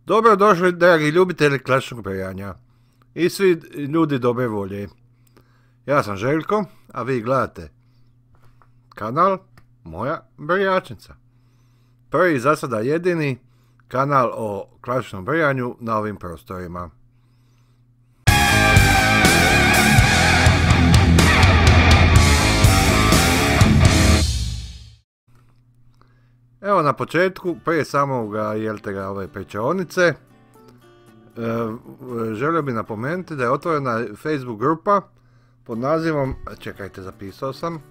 Dobro došli, dragi ljubitelji klasičnog brojanja i svi ljudi dobre volje. Ja sam Željko, a vi gledate kanal Moja brojačnica. Prvi, za sada jedini, kanal o klasičnom brojanju na ovim prostorima. Evo na početku, prije samoga ove pečaonice, želio bih napomenuti da je otvorena Facebook grupa pod nazivom, čekajte, zapisao sam,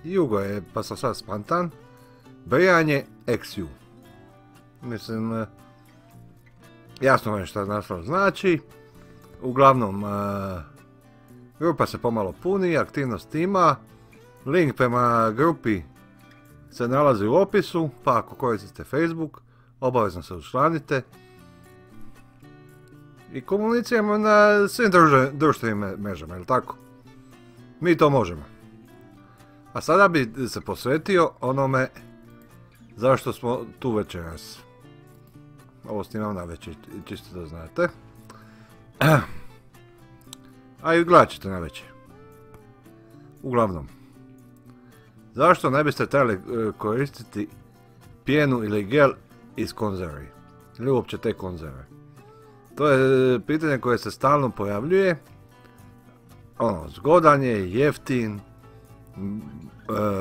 Jugo je, pa sam sad spontan, Brojanje XU. Mislim, jasno vam je šta naslov znači. Uglavnom, grupa se pomalo puni, aktivnost ima, link prema grupi se nalazi u opisu, pa ako koristite Facebook, obavezno se učlanite i komuniciramo na svim društvenim mrežama, jel tako? Mi to možemo. A sada bi se posvetio onome zašto smo tu večeras. Ovo snimam na večer, čisto da znate. A i gledat ćete na večer. Uglavnom, zašto ne biste trebali koristiti pjenu ili gel iz konzervi? Ili uopće te konzerve? To je pitanje koje se stalno pojavljuje. Zgodan je, jeftin,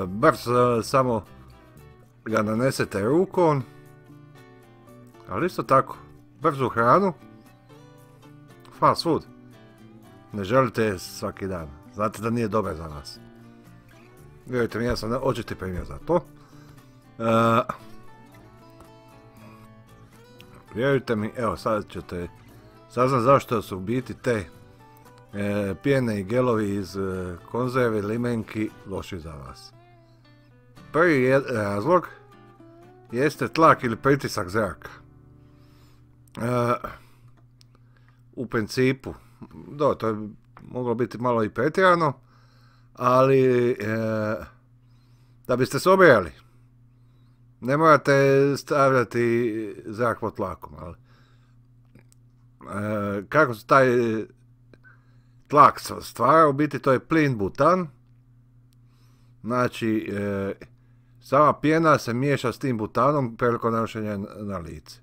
brz, samo ga nanesete rukom. Ali isto tako, brzu hranu, fast food, ne želite je svaki dan. Znate da nije dobar za vas. Vjerujte mi, ja sam očiti primjer za to. Vjerujte mi, evo sad ćete saznat zašto su u biti te pjene i gelovi iz konzerve, limenki loši za vas. Prvi razlog jeste tlak ili pritisak zraka. U principu, to je moglo biti malo i pretjerano, ali da biste se obrojali, ne morate stavljati zrak pod tlakom. Ali, kako se taj tlak stvara, u biti to je plin butan. Znači, sama pjena se miješa s tim butanom prilikom nanošenja na lice.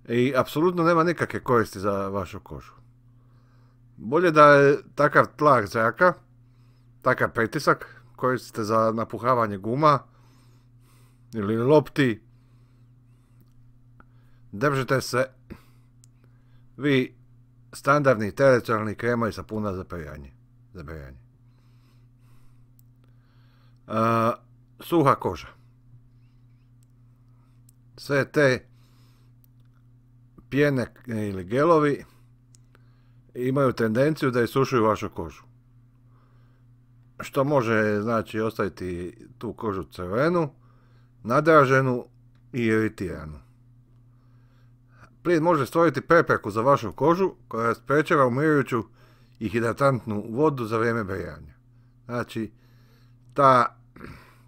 I apsolutno nema nikakve koristi za vašu kožu. Bolje da je takav tlak zraka, takav pritisak, koristite za napuhavanje guma ili lopti. Držite se vi standardnih tradicionalnih krema i sapuna za brojanje. Suha koža. Sve te pjene ili gelovi imaju tendenciju da isušuju vašu kožu. Što može, znači, ostaviti tu kožu crvenu, nadraženu i iritiranu. Plin može stvoriti prepreku za vašu kožu koja sprečava umirujuću i hidratantnu vodu za vrijeme brojanja. Znači,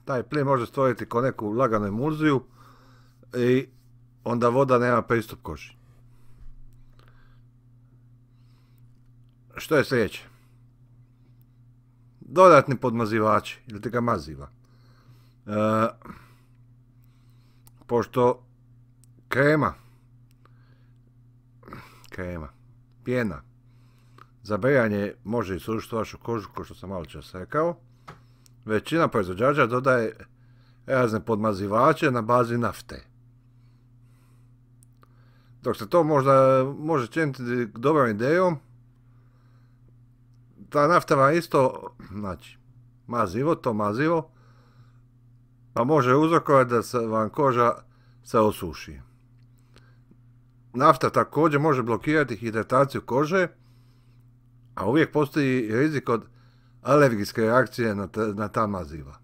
taj plin može stvoriti ko neku laganu emulziju i onda voda nema pristup koži. Što je sljedeće? Dodatni podmazivači, ili ti ga maziva. Pošto pjena za brojanje može isušiti vašu kožu, kao što sam malo čas rekao, većina proizvođača dodaje razne podmazivače na bazi nafte. Dok se to možda može činiti dobrom idejom, ta nafta vam isto, znači, mazivo, pa može uzrokovati da se vam koža se osuši. Nafta također može blokirati hidrataciju kože, a uvijek postoji rizik od alergijske reakcije na ta maziva.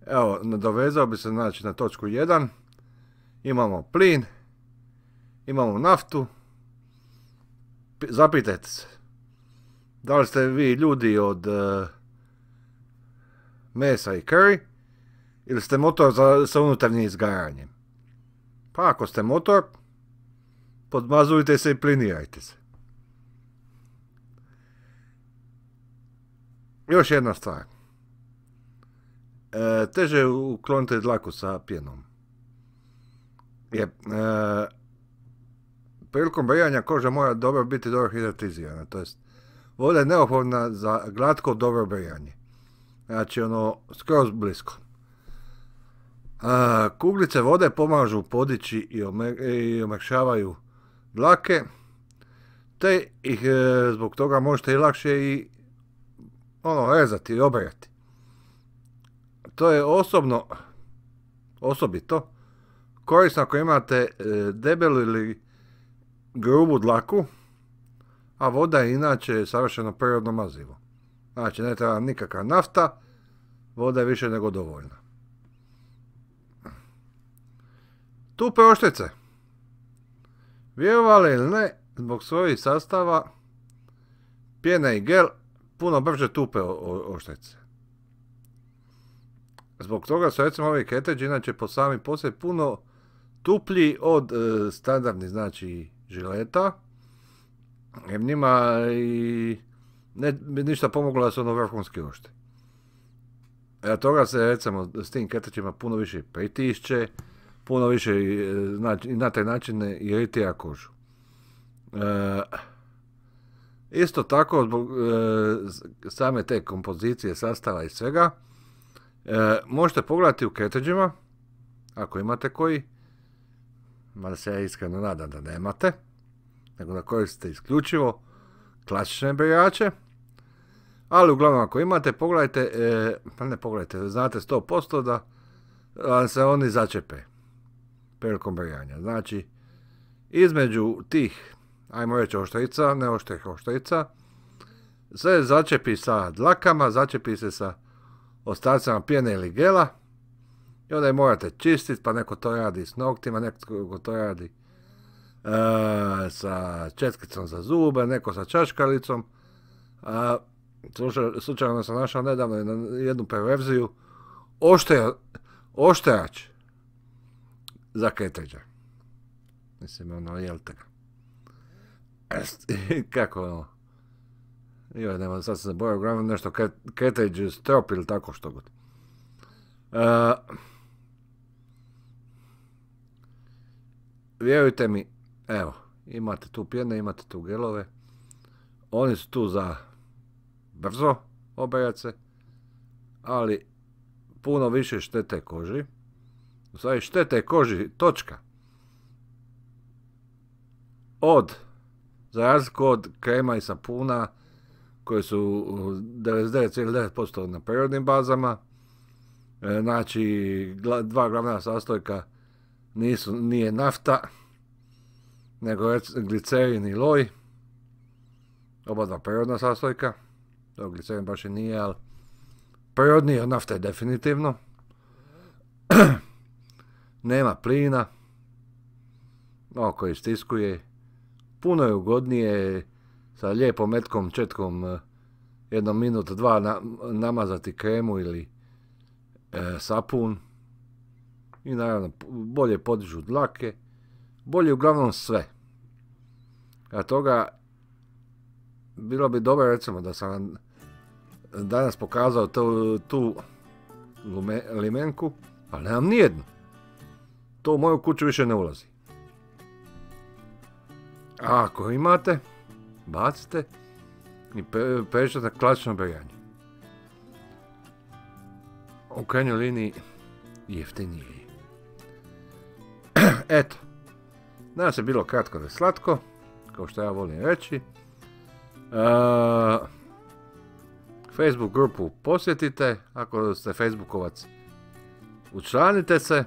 Evo, nadovezao bi se, znači, na točku 1. Imamo plin, imamo naftu. Zapitajte se, da li ste vi ljudi od mesa i krvi, ili ste motor sa unutarnjim izgaranjem. Pa ako ste motor, podmazujte se i plinirajte se. Još jedna stvar. Teže uklonite dlaku sa pjenom. Prilikom brijanja koža mora dobro biti dobro hidratizirana, to jest voda je neophodna za glatko dobro brijanje. Znači skroz blisko. Kuglice vode pomažu podići i omekšavaju dlake, te ih zbog toga možete i lakše rezati i obrijati. To je osobito korisno ako imate debelu ili grubu dlaku, a voda je inače savršeno prirodno mazivo. Znači ne treba nikakva nafta, voda je više nego dovoljna. Tupe oštrice. Vjerovali ili ne, zbog svojih sastava pjena i gel puno brže tupe oštrice. Zbog toga su recimo ovi cartridge inače po sami poslije puno tuplji od standardnih znači žileta, jer njima i ne bi ništa pomoglo da su vrhunski oštri. Toga se recimo s tim cartridgeima puno više pritišće, puno više i na taj način iritira kožu. Isto tako zbog same te kompozicije sastava i svega, možete pogledati u cartridgeima, ako imate koji, mada se ja iskreno nadam da nemate, nego da koristite isključivo klasične brijače, ali uglavnom ako imate, pogledajte, znate 100% da vam se oni začepe prilikom brijanja. Znači, između tih, ajmo reći oštrica, neoštrih oštrica, se začepi sa dlakama, začepi se sa ostacima pjene ili gela, i onda je morate čistiti, pa neko to radi s noktima, neko to radi sa četkicom za zube, neko sa čaškalicom. Slučajno sam našao nedavno jednu perverziju, ošterač za cartridge. Mislim, jel te ga. Kako joj, nema, sad sam zaboravio, nešto cartridge strop ili tako što god. Vjerujte mi, evo, imate tu pjene, imate tu gelove, oni su tu za brzo obrijat se, ali puno više štete koži. U stvari štete koži točka. Za razliku od krema i sapuna koji su 99,9% na prirodnim bazama, znači dva glavna sastojka nije nafta, nego glicerin i loj, oba dva prirodna sastojka. Glicerin baš i nije, ali prirodniji od nafte definitivno. Nema plina, koji stiskuje, puno je ugodnije sa lijepom metkom četkom 1 minut, 2 namazati kremu ili sapun i naravno bolje podižu dlake, bolje uglavnom sve. A toga bilo bi dobro recimo da sam danas pokazao tu limenku, ali nemam nijednu. To u moju kuću više ne ulazi. A ako imate, bacite i pređite na klasično brijanje. U krajnjoj liniji jeftinije. Eto, danas je bilo kratko da slatko, kao što ja volim reći. Facebook grupu posjetite, ako ste Facebookovac, učlanite se.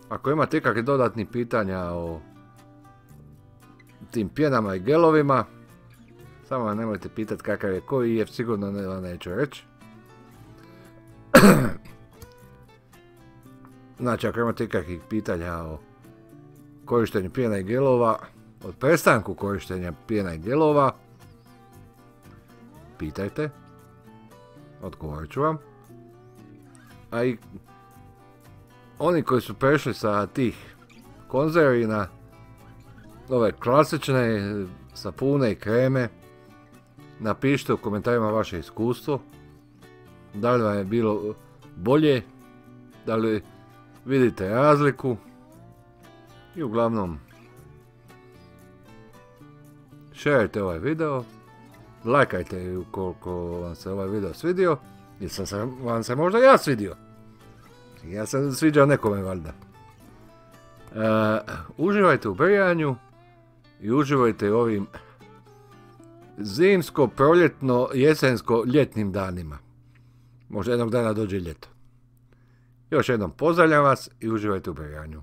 Ako imate ikakvih dodatnih pitanja o tim pjenama i gelovima, samo nemojte pitati kakav je koji, jer sigurno neću reći. Znači, ako imate ikakvih pitanja o korištenju pjena i gelova, od prestanku korištenja pjena i gelova, pitajte. odgovorit ću vam. A i oni koji su prešli sa tih konzervi na ove klasične sapune i kreme, napišite u komentarima vaše iskustvo. Da li vam je bilo bolje, da li vidite razliku i uglavnom šerajte ovaj video, lajkajte ukoliko vam se ovaj video svidio, jer vam se možda ja svidio. Ja sam sviđao nekome valjda. Uživajte u brijanju i uživajte u ovim zimsko, proljetno, jesensko, ljetnim danima. Možda jednog dana dođe ljeto. Još jednom pozdravljam vas i uživajte u brijanju.